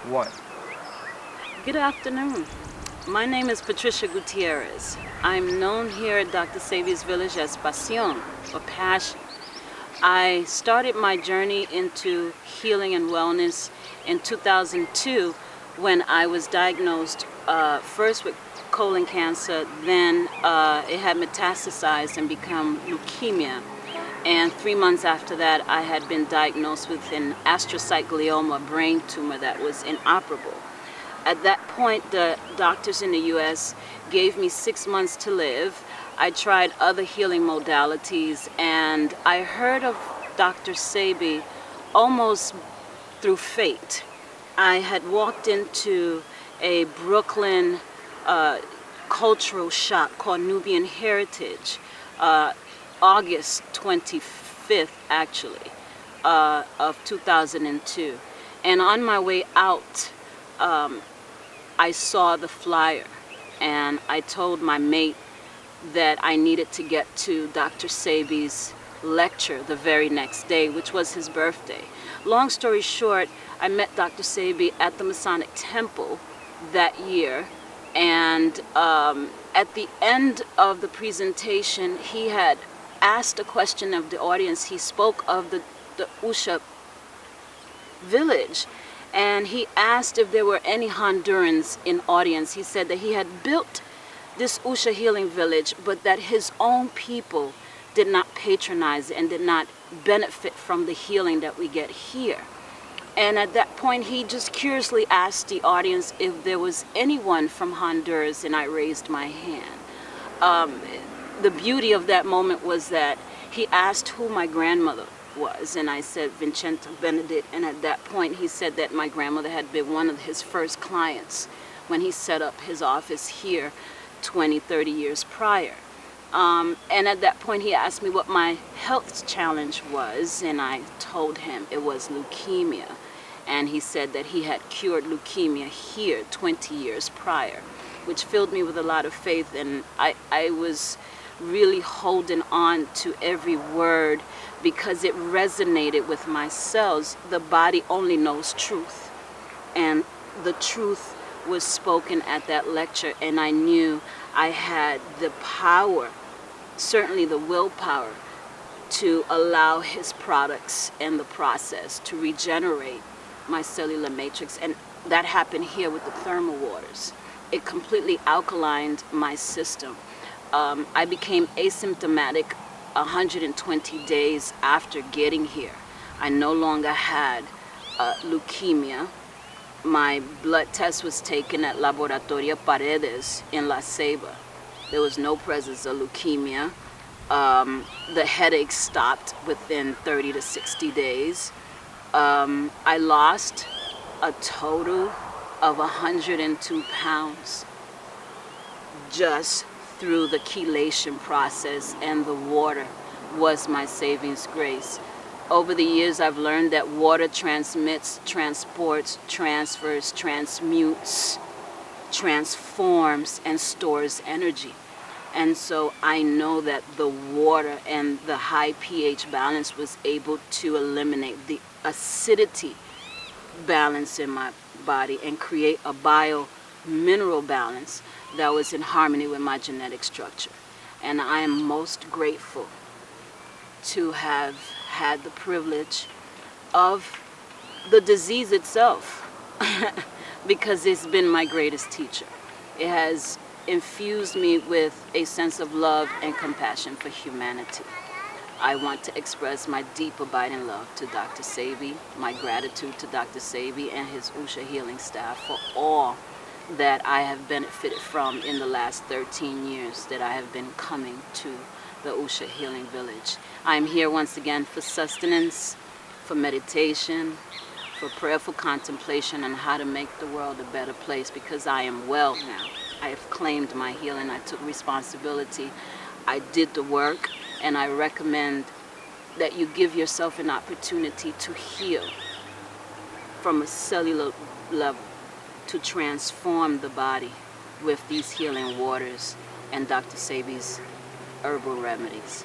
1. Good afternoon. My name is Patricia Gutierrez. I'm known here at Dr. Sebi's village as Pasión, or Passion. I started my journey into healing and wellness in 2002 when I was diagnosed first with colon cancer, then it had metastasized and become leukemia. And 3 months after that, I had been diagnosed with an astrocyte glioma brain tumor that was inoperable. At that point, the doctors in the U.S. gave me 6 months to live. I tried other healing modalities, and I heard of Dr. Sebi almost through fate. I had walked into a Brooklyn cultural shop called Nubian Heritage, August 25th, actually, of 2002. And on my way out, I saw the flyer, and I told my mate that I needed to get to Dr. Sebi's lecture the very next day, which was his birthday. Long story short, I met Dr. Sebi at the Masonic Temple that year, and at the end of the presentation, he had asked a question of the audience. He spoke of the Usha village, and he asked if there were any Hondurans in audience. He said that he had built this Usha healing village, but that his own people did not patronize it and did not benefit from the healing that we get here. And at that point, he just curiously asked the audience if there was anyone from Honduras, and I raised my hand. The beauty of that moment was that he asked who my grandmother was, and I said Vincenta Benedict, and at that point he said that my grandmother had been one of his first clients when he set up his office here 20-30 years prior. And at that point he asked me what my health challenge was, and I told him it was leukemia. And he said that he had cured leukemia here 20 years prior, which filled me with a lot of faith, and I was really holding on to every word because it resonated with my cells. The body only knows truth, and the truth was spoken at that lecture, and I knew I had the power, certainly the willpower, to allow his products and the process to regenerate my cellular matrix. And that happened here with the thermal waters. It completely alkalined my system. I became asymptomatic 120 days after getting here. I no longer had leukemia. My blood test was taken at Laboratorio Paredes in La Ceiba. There was no presence of leukemia. The headaches stopped within 30 to 60 days. I lost a total of 102 pounds just through the chelation process, and the water was my saving grace. Over the years, I've learned that water transmits, transports, transfers, transmutes, transforms, and stores energy. And so I know that the water and the high pH balance was able to eliminate the acidity balance in my body and create a bio-mineral balance that was in harmony with my genetic structure. And I am most grateful to have had the privilege of the disease itself because it's been my greatest teacher. It has infused me with a sense of love and compassion for humanity. I want to express my deep abiding love to Dr. Sebi, my gratitude to Dr. Sebi and his Usha healing staff for all that I have benefited from in the last 13 years that I have been coming to the Usha Healing Village. I'm here once again for sustenance, for meditation, for prayerful contemplation on how to make the world a better place, because I am well now. I have claimed my healing. I took responsibility. I did the work, and I recommend that you give yourself an opportunity to heal from a cellular level, to transform the body with these healing waters and Dr. Sebi's herbal remedies.